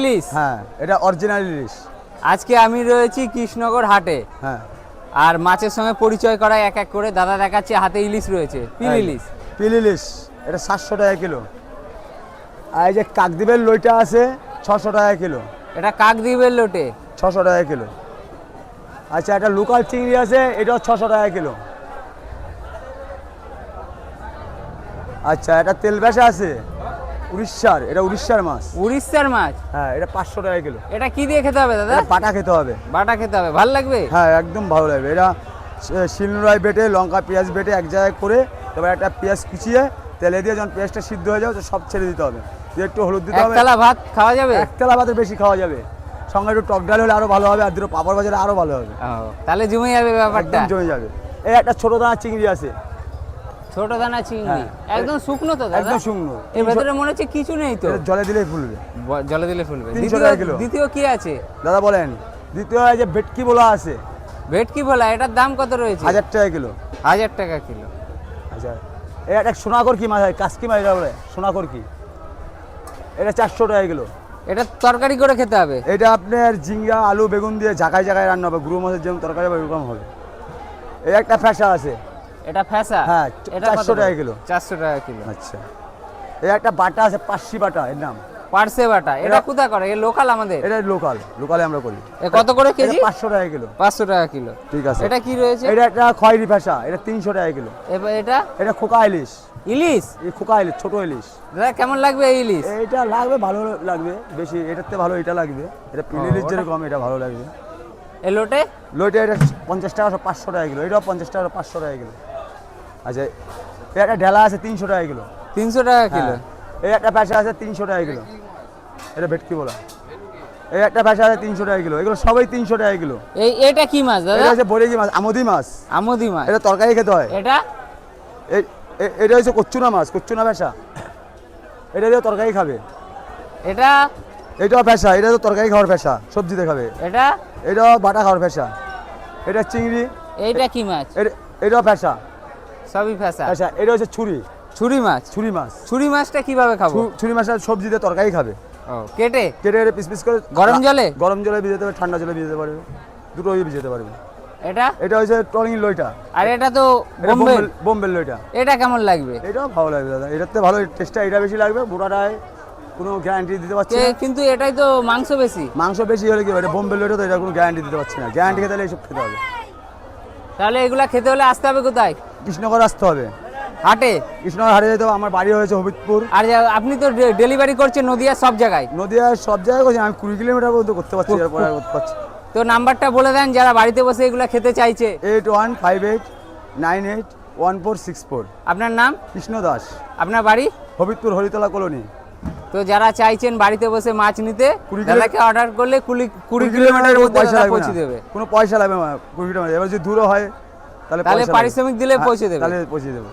ইলিশ। হ্যাঁ, এটা অরিজিনাল ইলিশ। আজকে আমি রয়েছি কৃষ্ণনগর হাটে। হ্যাঁ, আর মাছের সঙ্গে পরিচয় করায় এক এক করে দাদা দেখাচ্ছে, হাতে ইলিশ রয়েছে, পিল ইলিশ। পিল ইলিশ এটা 700 টাকা কিলো। আর এই যে কাকদ্বীপের লইটা আছে 600 টাকা কিলো। এটা কাকদ্বীপের লোটে 600 টাকা কিলো। আচ্ছা, এটা লোকাল চিংড়ি আছে, এটাও 600 টাকা কিলো। আচ্ছা, এটা তেল বেশা আছে উড়িষ্যার, এটা উড়িষ্যার মাছ। উড়িষ্যার মাছ। হ্যাঁ, এটা 500 টাকা কিলো। এটা কি দিয়ে খেতে হবে দাদা? এটা বাটা খেতে হবে। বাটা খেতে হবে, ভালো লাগবে? হ্যাঁ, একদম ভালো লাগবে। এটা শিলনোড়ায় বেটে লঙ্কা পেঁয়াজ বেটে এক জায়গায় করে, তারপর একটা পেঁয়াজ কুচিয়ে তেলে দিয়ে যখন পেঁয়াজটা সিদ্ধ হয়ে যাবে তো সব ছেড়ে দিতে হবে, দিয়ে একটু হলুদ দিতে হবে। একতলা ভাত খাওয়া যাবে? একতলা ভাতের বেশি খাওয়া যাবে, সঙ্গে একটু টক ডাল হলে আরো ভালো হবে, আর দুটো পাপড় ভাজলে আরো ভালো হবে। তাহলে জমে যাবে ব্যাপারটা। একদম জমে যাবে। এই একটা ছোট দানা চিংড়ি আছে, ছোট দানা চিংড়ি, হ্যাঁ। একদম শুকনো তো দাদা? একদম শুকনো। এর ভেতরে মনে হচ্ছে কিছু নেই তো? এটা জলে দিলেই ফুলবে। জলে দিলে ফুলবে। 300 টাকা কিলো। দ্বিতীয় কি আছে দাদা বলেন? দ্বিতীয় এই যে ভেটকি বলা আছে। ভেটকি ভোলা, এটার দাম কত রয়েছে? 1000 টাকা কিলো। 1000 টাকা কিলো। আচ্ছা, এই একটা সোনাকর কি মাছ হয়, কাসকি মাছ এটা বলে সোনাকর কি, এটা 400 টাকা কিলো। এটা তরকারি করে খেতে হবে? এটা আপনার ঝিঙ্গা আলু বেগুন দিয়ে ঝাঁকায় ঝাঁকায় রান্না হবে, গুঁড়ো মাছের যেমন তরকারি হবে এরকম হবে। এই একটা ফ্যাসা আছে। এটা ফ্যাসা? হ্যাঁ, এটা 400 টাকা কিলো। 400 টাকা কিলো। আচ্ছা, এই একটা বাটা আছে পার্সি বাটা, এর নাম পার্সে বাটা। এটা কোথা করে? এ লোকাল আমাদের? এটা লোকালে আমরা করি। এ কত করে কেজি? 500 টাকা কিলো। 500 টাকা কিলো। ঠিক আছে। এটা কি রয়েছে? এটা একটা খয়েরি ফ্যাসা, এটা 300 টাকা কিলো। এবার এটা এটা খোকা ইলিশ। ইলিশ? এই খোকা ইলিশ, ছোট ইলিশ। দাদা কেমন লাগবে এই ইলিশ? এটা লাগবে, ভালো লাগবে বেশি, এটার থেকে ভালো এটা লাগবে। এটা পিল ইলিশ যেরকম এটা ভালো লাগবে। এ লোটে? লোটে এটা 50 টাকা 500 টাকা কিলো, এটাও 50 টাকা 500 টাকা কিলো। আচ্ছা, এই একটা ঢেলা আছে 300 টাকা কিলো। 300 টাকা কিলো। এই একটা ফ্যাসা আছে 300 টাকা কিলো, এটা ভেটকি বলা। এই একটা ফ্যাসা আছে 300 টাকা কিলো, এগুলো সবাই 300 টাকা কিলো। এটা কি মাছ দাদা? এটা হচ্ছে বরেগি মাছ, আমোদি মাছ। আমোদি মাছ। এটা তরকারি খেতে হয়। এটা এটা হচ্ছে কচ্চুনা মাছ, কচ্চুনা ফ্যাসা, এটা দিয়ে তরকারি খাবে। এটা এটাও ফ্যাসা, এটা তো তরকারি খাওয়ার ফ্যাসা, সবজিতে খাবে। এটাও বাটা খাওয়ার ফ্যাসা। এটা চিংড়ি। এইটা কি মাছ? এটাও ফ্যাসা, সবই ফ্যাসা। ফ্যাসা। এটা হচ্ছে ছুরি মাছ। ছুরি মাছটা কিভাবে খাবো? ছুরি মাছটা সবজিতে তরকারি খাবে। কেটে কেটে পিস পিস করে গরম জলে ভিজাতে পারবে, ঠান্ডা জলে ভিজাতে পারবে, দুটোই ভিজাতে পারবে। এটা হচ্ছে টলিং লইটা। আর এটা তো বোম্বের লইটা। এটা কেমন লাগবে? এটাও ভালো লাগবে দাদা, এটার থেকে ভালো টেস্টটা এটা বেশি লাগবে। বুড়াটায় কোনো গ্যারান্টি দিতে পারছি না, কিন্তু এটাই তো মাংস বেশি হলে কি এটা বোম্বের লইটা, তো এটা কোনো গ্যারান্টি দিতে পারছি না। গ্যারান্টি খেতে হলে এইসব খেতে হবে। তাহলে এগুলা খেতে হলে আসতে হবে কোথায়? কৃষ্ণনগর আসতে হবে, হাটে। কৃষ্ণনগর হাটে যেতে হবে। আমার বাড়ি হয়েছে হবিবপুর। আর আপনি তো ডেলিভারি করছেন নদিয়া সব জায়গায়? নদিয়ার সব জায়গায় করছি, আমি 20 কিলোমিটার পর্যন্ত করতে পারছি, এরপরে করতে পারছি। তো নাম্বারটা বলে দেন যারা বাড়িতে বসে এগুলা খেতে চাইছে। 8158981464। আপনার নাম? কৃষ্ণ দাস। আপনার বাড়ি? হবিবপুর হরিতলা কলোনি। তো যারা চাইছেন বাড়িতে বসে মাছ নিতে, দাদাকে অর্ডার করলে 20 কিলোমিটারের মধ্যে পৌঁছে দেবে। কোনো পয়সা লাগবে না 20 কিলোমিটার। এবার যদি দূরে হয় তাহলে পারিশ্রমিক দিলে পৌঁছে দেবে। তাহলে পৌঁছে দেবো।